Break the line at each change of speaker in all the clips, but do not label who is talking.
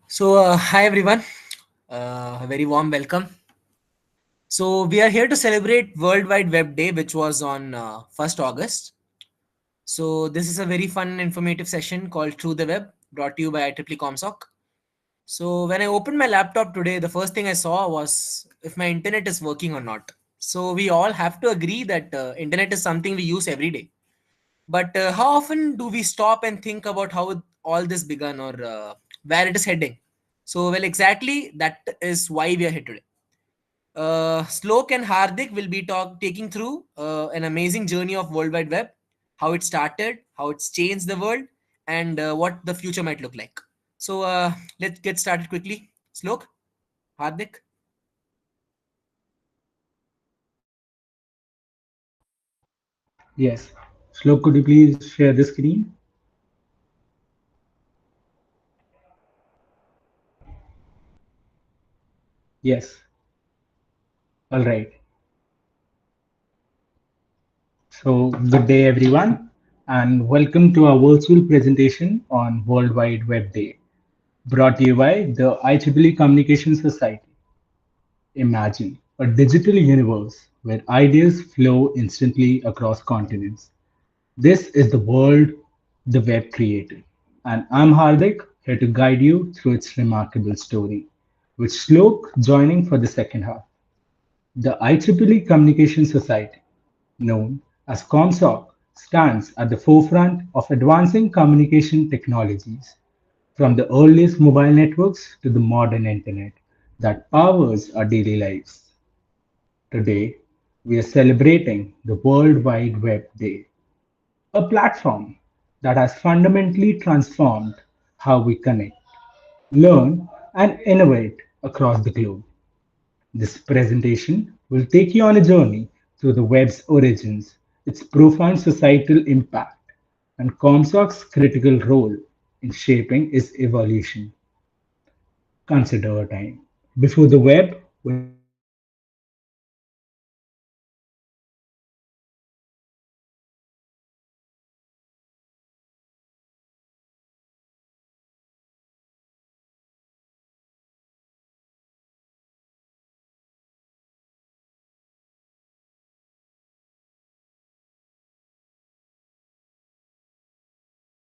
Hi everyone. A very warm welcome. So, we are here to celebrate World Wide Web Day, which was on 1st August. So, this is a very fun and informative session called Through the Web, brought to you by IEEE ComSoc. So, when I opened my laptop today, the first thing I saw was if my internet is working or not. So, we all have to agree that internet is something we use every day. But how often do we stop and think about how all this began or where it is heading? So, well, exactly that is why we are here today. Slok and Hardik will be taking through an amazing journey of World Wide Web, how it started, how it's changed the world, and what the future might look like. So, let's get started quickly. Slok, Hardik.
Yes. Shlok, could you please share the screen? Yes. All right. So, good day, everyone, and welcome to our virtual presentation on World Wide Web Day, brought to you by the IEEE Communication Society. Imagine a digital universe where ideas flow instantly across continents. This is the world the web created, and I'm Hardik, here to guide you through its remarkable story, with Shlok joining for the second half. The IEEE Communication Society, known as ComSoc, stands at the forefront of advancing communication technologies, from the earliest mobile networks to the modern internet that powers our daily lives. Today, we are celebrating the World Wide Web Day, a platform that has fundamentally transformed how we connect, learn, and innovate across the globe. This presentation will take you on a journey through the web's origins, its profound societal impact, and ComSoc's critical role in shaping its evolution. Consider a time before the web, when communication was simple, efficient, and accessible to everyone. Today, we are celebrating the World Wide Web, a revolution that transformed how we connect, learn, and innovate.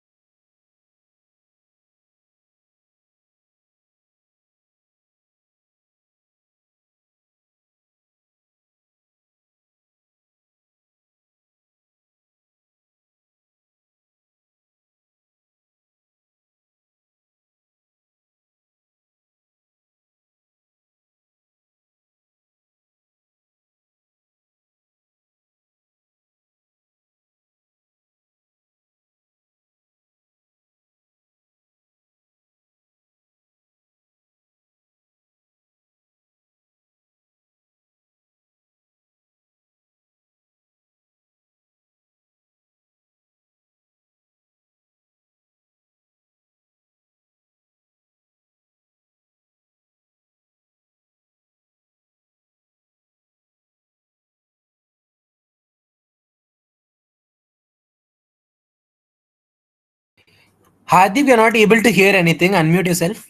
Hardik, we are not able to hear anything. Unmute yourself.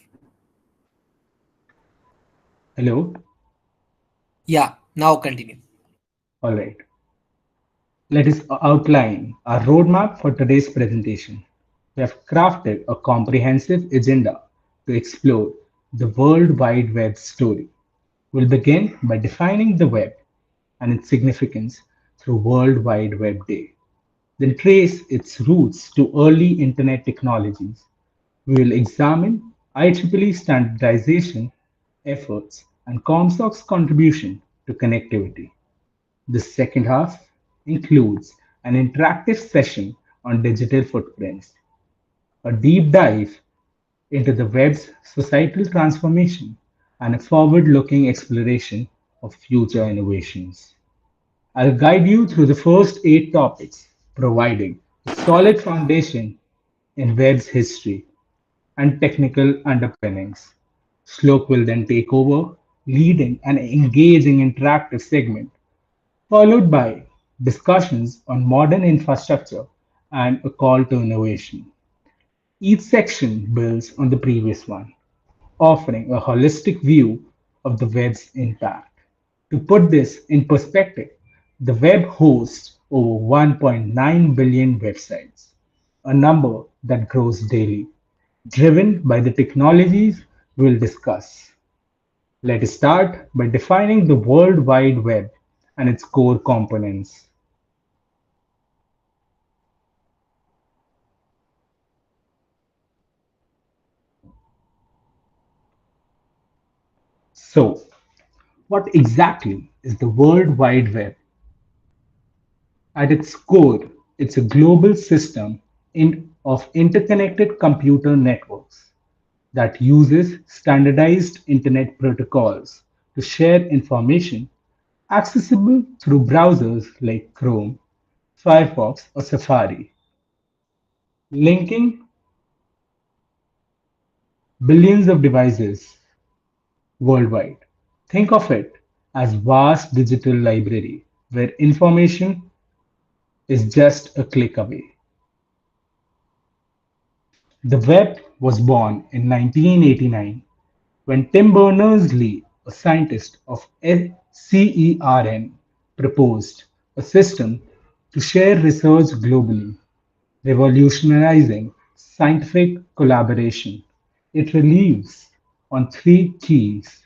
hello,
Yeah, now continue.
all right. Let us outline our roadmap for today's presentation. We have crafted a comprehensive agenda to explore the World Wide Web story. We'll begin by defining the web and its significance through World Wide Web Day, then trace its roots to early internet technologies. We will examine IEEE standardization efforts and ComSoc's contribution to connectivity. The second half includes an interactive session on digital footprints, a deep dive into the web's societal transformation, and a forward looking exploration of future innovations. I'll guide you through the first 8 topics, providing a solid foundation in web's history and technical underpinnings. Slok will then take over, leading an engaging interactive segment, followed by discussions on modern infrastructure and a call to innovation. Each section builds on the previous one. offering a holistic view of the web's impact. To put this in perspective, the web hosts over 1.9 billion websites, a number that grows daily, driven by the technologies we'll discuss. Let us start by defining the World Wide Web and its core components. So, what exactly is the World Wide Web? At its core, it's a global system of interconnected computer networks that uses standardized internet protocols to share information accessible through browsers like Chrome, Firefox, or Safari, linking billions of devices worldwide. Think of it as vast digital library where information is just a click away. The web was born in 1989 when Tim Berners-Lee, a scientist of CERN, proposed a system to share research globally, revolutionizing scientific collaboration. It relies on three keys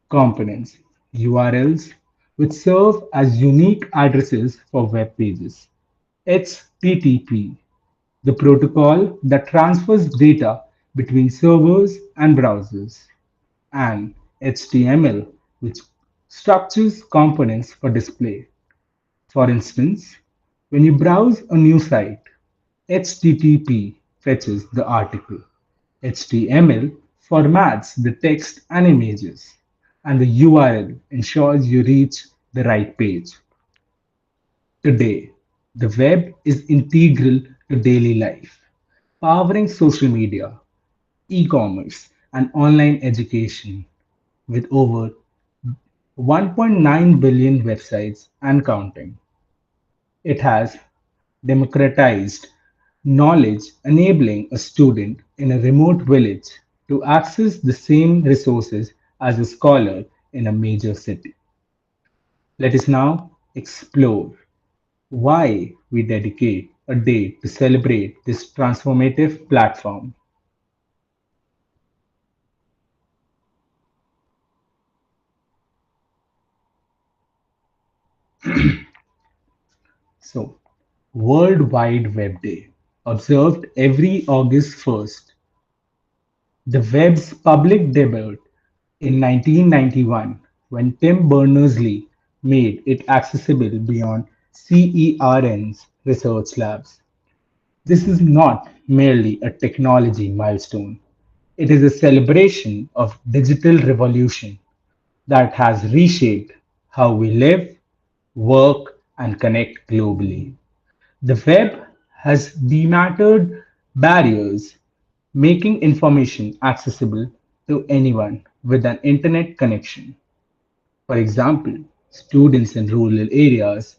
components: URLs, which serve as unique addresses for web pages; HTTP, the protocol that transfers data between servers and browsers; and HTML, which structures components for display. For instance, when you browse a new site, HTTP fetches the article, HTML formats the text and images, and the URL ensures you reach the right page. Today, the web is integral to daily life, powering social media, e-commerce, and online education with over 1.9 billion websites and counting. It has democratized knowledge, enabling a student in a remote village to access the same resources as a scholar in a major city. Let us now explore why we dedicate a day to celebrate this transformative platform. So, World Wide Web Day, observed every August 1st. The web's public debut in 1991 when Tim Berners-Lee made it accessible beyond CERN's research labs. This is not merely a technology milestone. It is a celebration of digital revolution that has reshaped how we live, work, and connect globally. The web has demattered barriers, making information accessible to anyone with an internet connection. For example, students in rural areas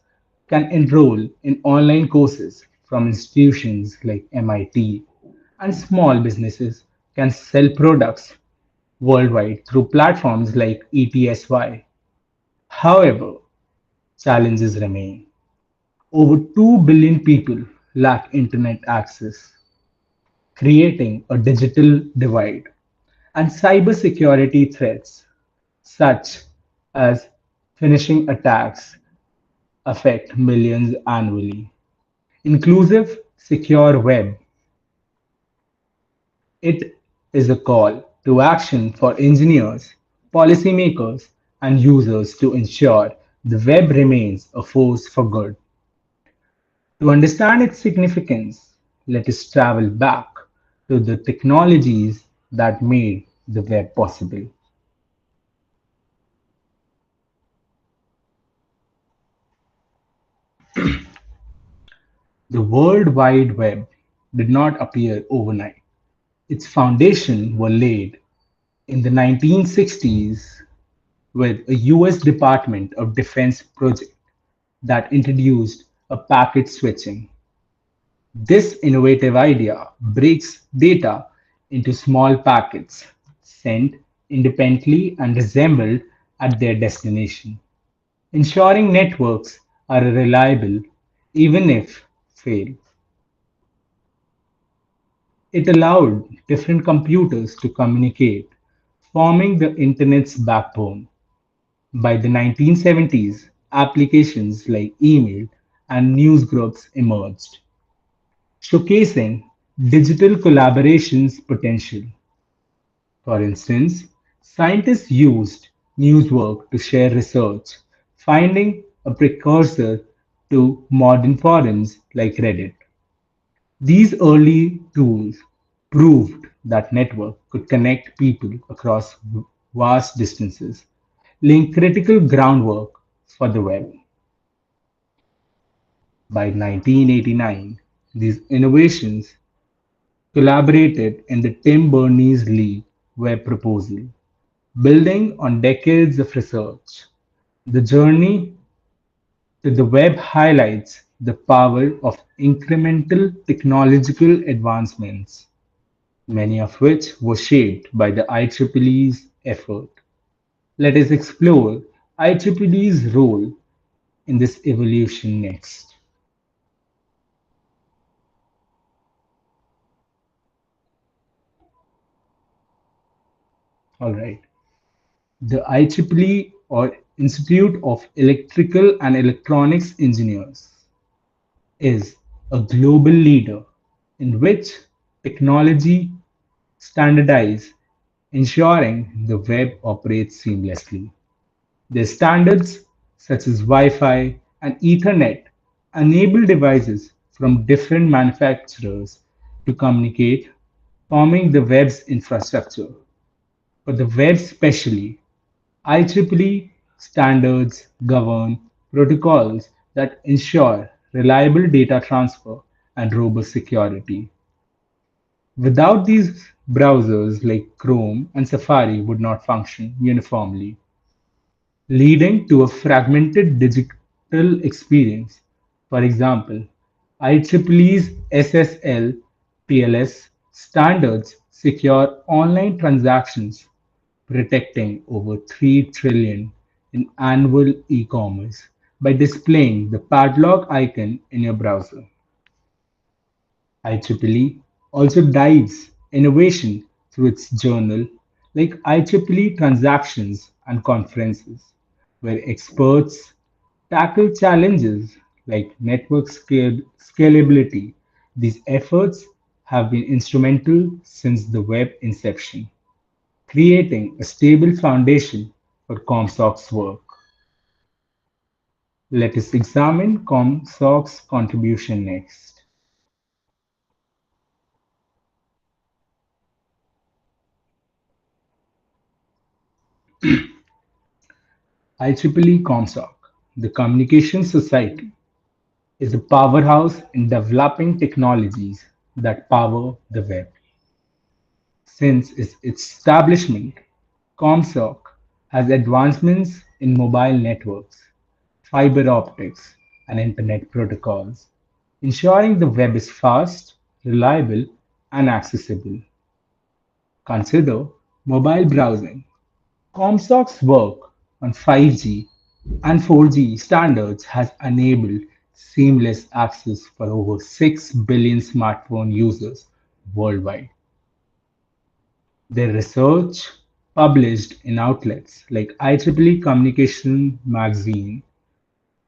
can enroll in online courses from institutions like MIT, and small businesses can sell products worldwide through platforms like ETSY. However, challenges remain. Over 2 billion people lack internet access, creating a digital divide, and cybersecurity threats such as phishing attacks affect millions annually. Inclusive, secure web. It is a call to action for engineers, policymakers, and users to ensure the web remains a force for good. To understand its significance, let us travel back to the technologies that made the web possible. The World Wide Web did not appear overnight. Its foundations were laid in the 1960s with a US Department of Defense project that introduced a packet switching. This innovative idea breaks data into small packets sent independently and reassembled at their destination, ensuring networks are reliable even if fail. It allowed different computers to communicate, forming the Internet's backbone. By the 1970s, applications like email and newsgroups emerged, showcasing digital collaboration's potential. For instance, scientists used newswork to share research, finding a precursor to modern forums like Reddit. These early tools proved that network could connect people across vast distances, laying critical groundwork for the web. By 1989, these innovations collaborated in the Tim Berners-Lee Web Proposal, building on decades of research. The journey to the web highlights the power of incremental technological advancements, many of which were shaped by the IEEE's effort. Let us explore IEEE's role in this evolution next. All right. The IEEE or Institute of Electrical and Electronics Engineers is a global leader in which technology standardize, ensuring the web operates seamlessly. Their standards, such as Wi-Fi and Ethernet, enable devices from different manufacturers to communicate, forming the web's infrastructure. For the web specially, IEEE standards govern protocols that ensure reliable data transfer and robust security. Without these, browsers like Chrome and Safari would not function uniformly, leading to a fragmented digital experience. For example, IEEE's SSL TLS standards secure online transactions, protecting over 3 trillion in annual e-commerce by displaying the padlock icon in your browser. IEEE also dives innovation through its journal like IEEE Transactions and Conferences, where experts tackle challenges like network scalability. These efforts have been instrumental since the web inception, creating a stable foundation for ComSoc's work. Let us examine ComSoc's contribution next. IEEE ComSoc, the Communication Society, is a powerhouse in developing technologies that power the web. Since its establishment, ComSoc has advancements in mobile networks, fiber optics, and Internet protocols, ensuring the web is fast, reliable, and accessible. Consider mobile browsing. ComSoc's work on 5G and 4G standards has enabled seamless access for over 6 billion smartphone users worldwide. Their research, published in outlets like IEEE Communication Magazine,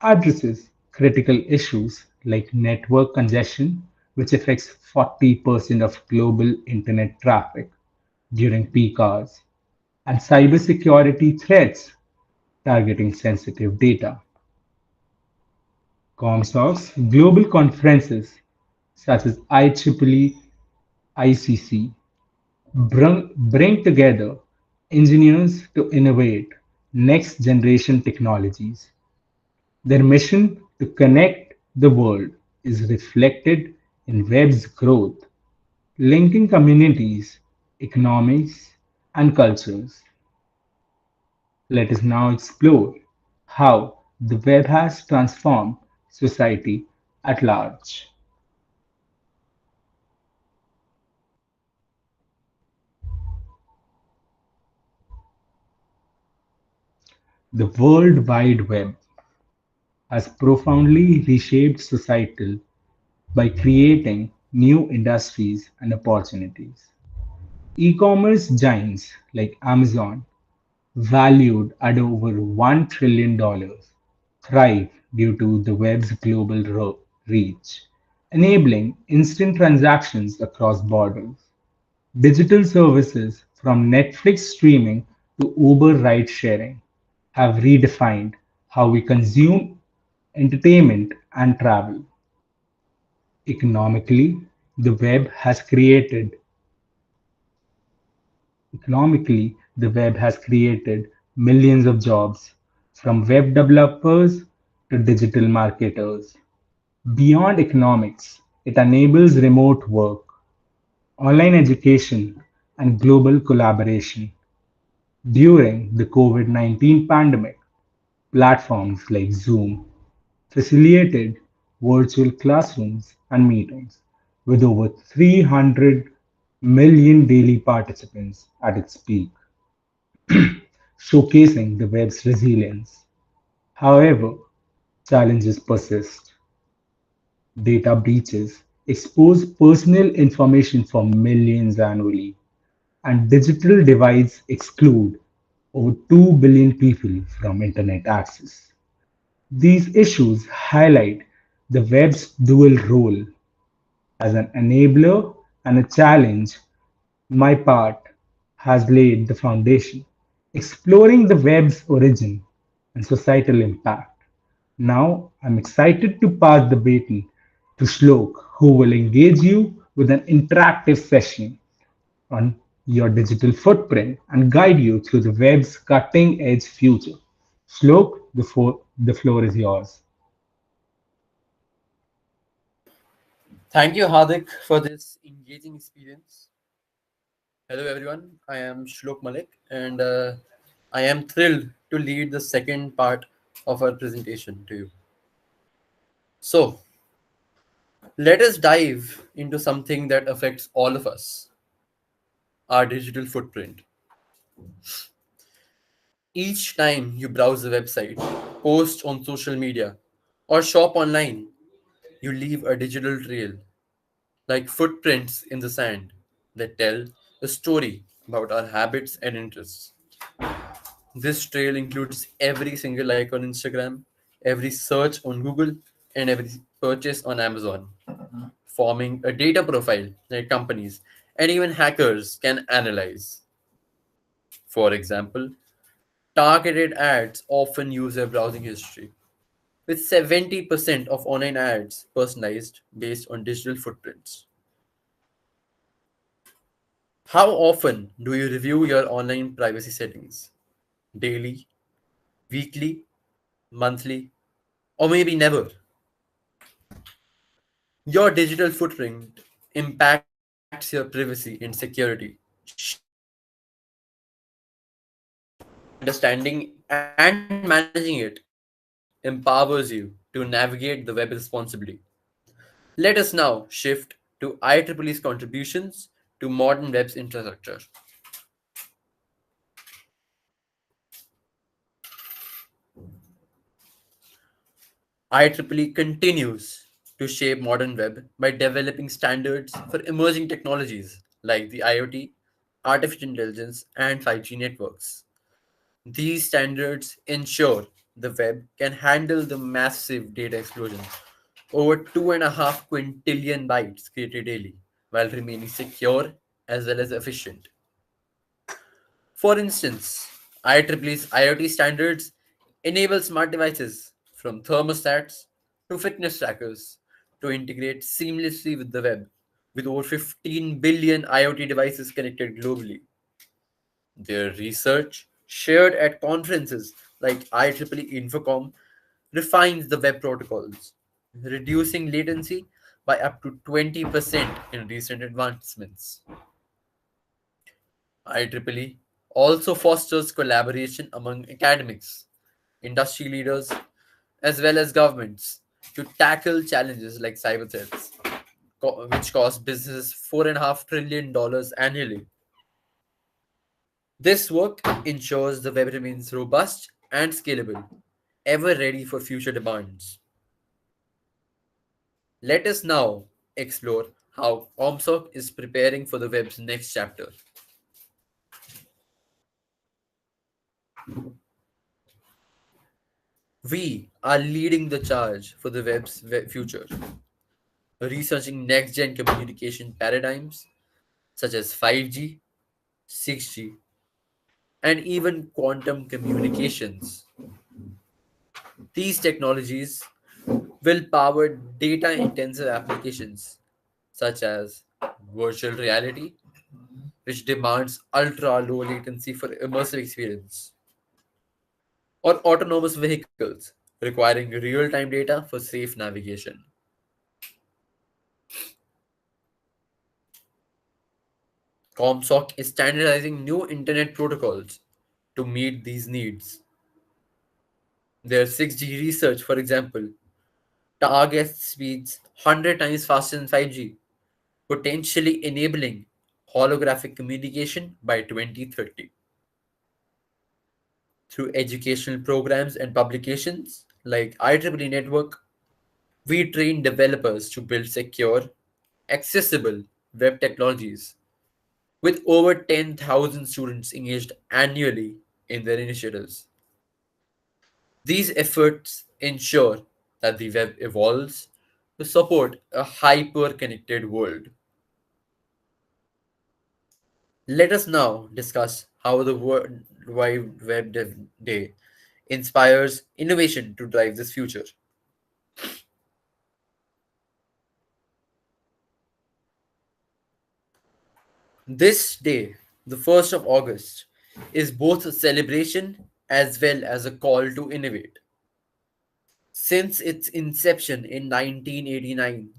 addresses critical issues like network congestion, which affects 40% of global internet traffic during peak hours, and cybersecurity threats targeting sensitive data. ComSoc's global conferences such as IEEE ICC bring together engineers to innovate next generation technologies. Their mission to connect the world is reflected in web's growth, linking communities, economies, and cultures. Let us now explore how the web has transformed society at large. The World Wide Web has profoundly reshaped society by creating new industries and opportunities. E-commerce giants like Amazon, valued at over $1 trillion, thrive due to the web's global reach, enabling instant transactions across borders. Digital services from Netflix streaming to Uber ride sharing have redefined how we consume entertainment and travel. Economically, the web has created Economically, the web has created millions of jobs, from web developers to digital marketers. Beyond economics, it enables remote work, online education, and global collaboration. During the COVID-19 pandemic, platforms like Zoom facilitated virtual classrooms and meetings with over 300 million daily participants at its peak, showcasing the web's resilience. However, challenges persist. Data breaches expose personal information for millions annually, and digital divides exclude over 2 billion people from internet access. These issues highlight the web's dual role as an enabler and a challenge. My part has laid the foundation, exploring the web's origin and societal impact. Now I'm excited to pass the baton to Shlok, who will engage you with an interactive session on your digital footprint and guide you through the web's cutting edge future. Shlok, the floor is yours.
Thank you, Hardik, for this engaging experience. Hello, everyone. I am Shlok Malik, and I am thrilled to lead the second part of our presentation to you. So, let us dive into something that affects all of us, our digital footprint. Each time you browse a website, post on social media, or shop online, you leave a digital trail, like footprints in the sand, that tell a story about our habits and interests. This trail includes every single like on Instagram, every search on Google, and every purchase on Amazon, forming a data profile that companies and even hackers can analyze. For example, targeted ads often use their browsing history, with 70% of online ads personalized based on digital footprints. How often do you review your online privacy settings? Daily, weekly, monthly, or maybe never? Your digital footprint impacts your privacy and security, shaping your behavior. Understanding and managing it empowers you to navigate the web responsibly. Let us now shift to IEEE's contributions to modern web's infrastructure. IEEE continues to shape modern web by developing standards for emerging technologies like the IoT, artificial intelligence, and 5G networks. These standards ensure the web can handle the massive data explosion, over 2.5 quintillion bytes created daily, while remaining secure as well as efficient. For instance, IEEE's IoT standards enable smart devices from thermostats to fitness trackers to integrate seamlessly with the web, with over 15 billion IoT devices connected globally. Their research, shared at conferences like IEEE Infocom, refines the web protocols, reducing latency by up to 20% in recent advancements. IEEE also fosters collaboration among academics, industry leaders, as well as governments to tackle challenges like cyber threats, which cost businesses $4.5 trillion annually. This work ensures the web remains robust and scalable, ever ready for future demands. Let us now explore how ComSoc is preparing for the web's next chapter. We are leading the charge for the web's future, researching next gen communication paradigms such as 5G, 6G, and even quantum communications. These technologies will power data intensive applications such as virtual reality, which demands ultra low latency for immersive experience, or autonomous vehicles requiring real time data for safe navigation. ComSoc is standardizing new internet protocols to meet these needs. Their 6G research, for example, targets speeds 100 times faster than 5G, potentially enabling holographic communication by 2030. Through educational programs and publications like IEEE Network, we train developers to build secure, accessible web technologies with over 10,000 students engaged annually in their initiatives. These efforts ensure that the web evolves to support a hyper connected world. Let us now discuss how the World Wide Web Day inspires innovation to drive this future. This day, the 1st of August, is both a celebration as well as a call to innovate. Since its inception in 1989,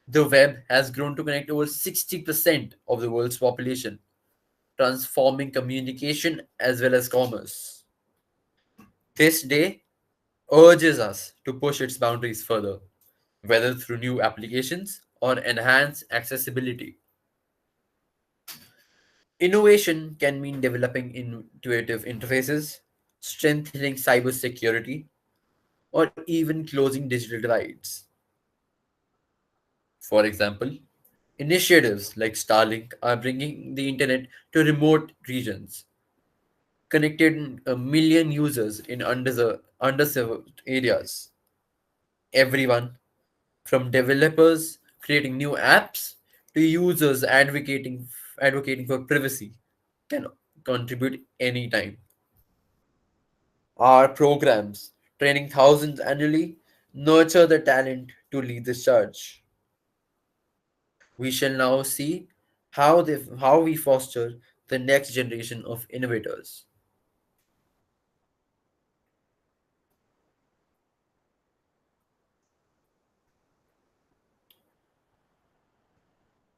the web has grown to connect over 60% of the world's population, transforming communication as well as commerce. This day urges us to push its boundaries further, whether through new applications or enhanced accessibility. Innovation can mean developing intuitive interfaces, strengthening cybersecurity, or even closing digital divides. For example, initiatives like Starlink are bringing the internet to remote regions, connected a million users in underserved areas. Everyone, from developers creating new apps to users advocating for privacy, can contribute anytime. Our programs, training thousands annually, nurture the talent to lead this charge. We shall now see how we foster the next generation of innovators.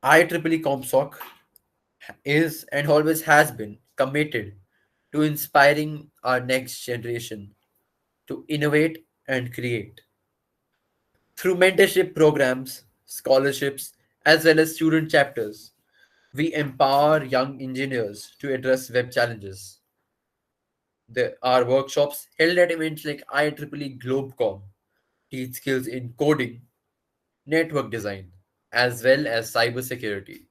IEEE ComSoc is and always has been committed to inspiring our next generation to innovate and create. Through mentorship programs, scholarships, as well as student chapters, we empower young engineers to address web challenges. There are workshops held at events like IEEE Globecom, teach skills in coding, network design, as well as cybersecurity,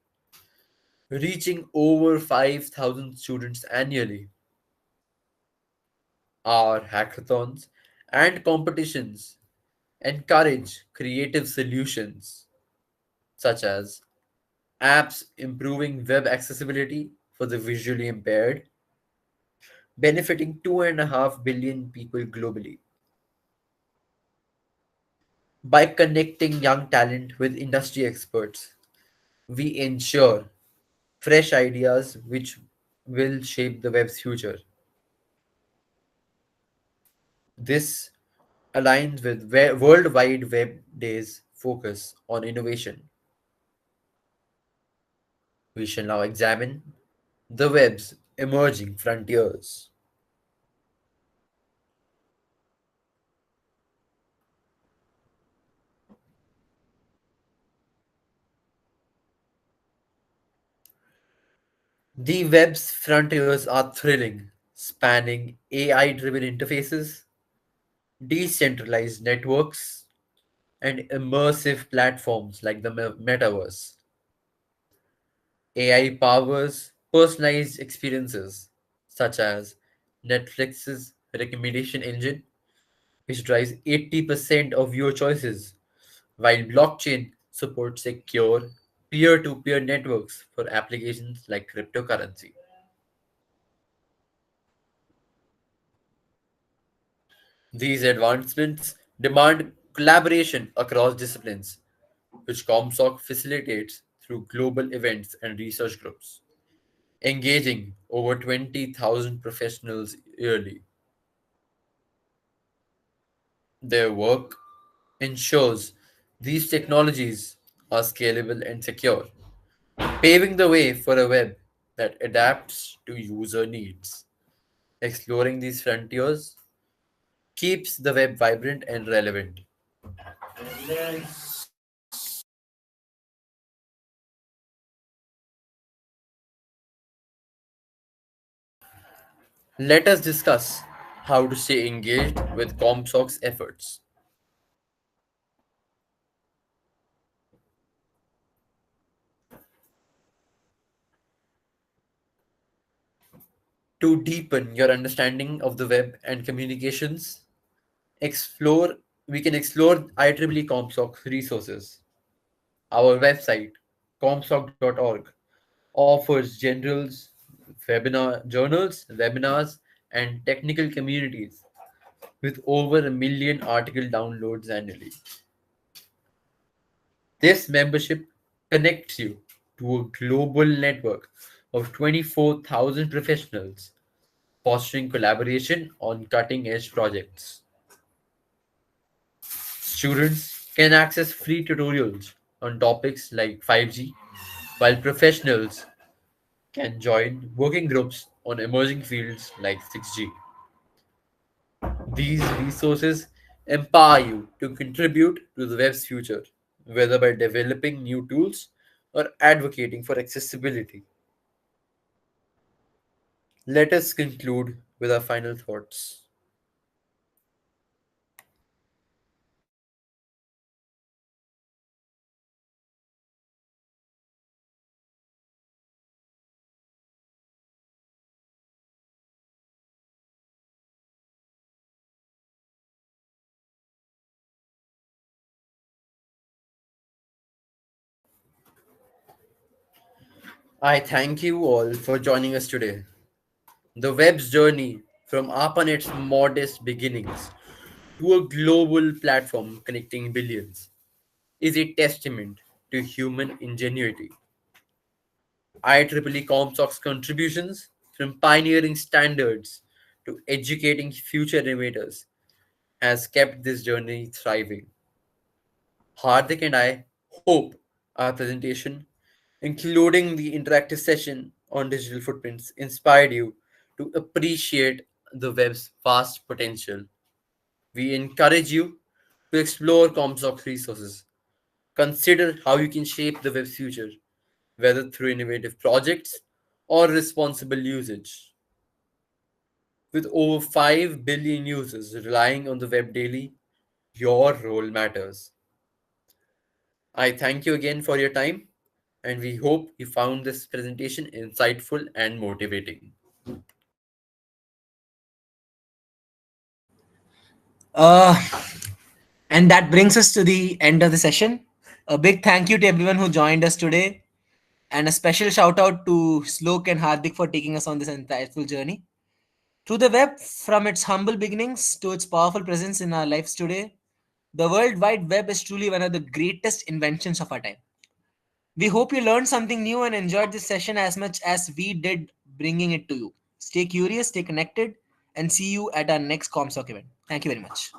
reaching over 5,000 students annually. Our hackathons and competitions encourage creative solutions such as apps improving web accessibility for the visually impaired, benefiting 2.5 billion people globally. By connecting young talent with industry experts, we ensure fresh ideas which will shape the web's future. This aligns with World Wide Web Day's focus on innovation. We shall now examine the web's emerging frontiers. The web's frontiers are thrilling, spanning AI driven interfaces, decentralized networks, and immersive platforms like the metaverse. AI powers personalized experiences such as Netflix's recommendation engine, which drives 80% of your choices, while blockchain supports secure peer to peer networks for applications like cryptocurrency. These advancements demand collaboration across disciplines, which ComSoc facilitates through global events and research groups, engaging over 20,000 professionals yearly. Their work ensures these technologies are scalable and secure, paving the way for a web that adapts to user needs. Exploring these frontiers keeps the web vibrant and relevant. Let us discuss how to stay engaged with ComSoc's efforts. To deepen your understanding of the web and communications, explore we can explore IEEE ComSoc resources. Our website, comsoc.org, offers journals, webinars, and technical communities with over a million article downloads annually. This membership connects you to a global network of 24,000 professionals, fostering collaboration on cutting edge projects. Students can access free tutorials on topics like 5G, while professionals can join working groups on emerging fields like 6G. These resources empower you to contribute to the web's future, whether by developing new tools or advocating for accessibility. Let us conclude with our final thoughts. I thank you all for joining us today. The web's journey from ARPANET's modest beginnings to a global platform connecting billions is a testament to human ingenuity. IEEE ComSoc's contributions, from pioneering standards to educating future innovators, has kept this journey thriving. Hardik and I hope our presentation, including the interactive session on digital footprints, inspired you to appreciate the web's vast potential. We encourage you to explore ComSoc's resources. Consider how you can shape the web's future, whether through innovative projects or responsible usage. With over 5 billion users relying on the web daily, your role matters. I thank you again for your time, and we hope you found this presentation insightful and motivating.
Uh, and that brings us to the end of the session. A big thank you to everyone who joined us today, and a special shout out to Slok and Hardik for taking us on this insightful journey. Through the web, from its humble beginnings to its powerful presence in our lives today, the World Wide Web is truly one of the greatest inventions of our time. We hope you learned something new and enjoyed this session as much as we did bringing it to you. Stay curious, stay connected, and see you at our next ComSoc event. Thank you very much.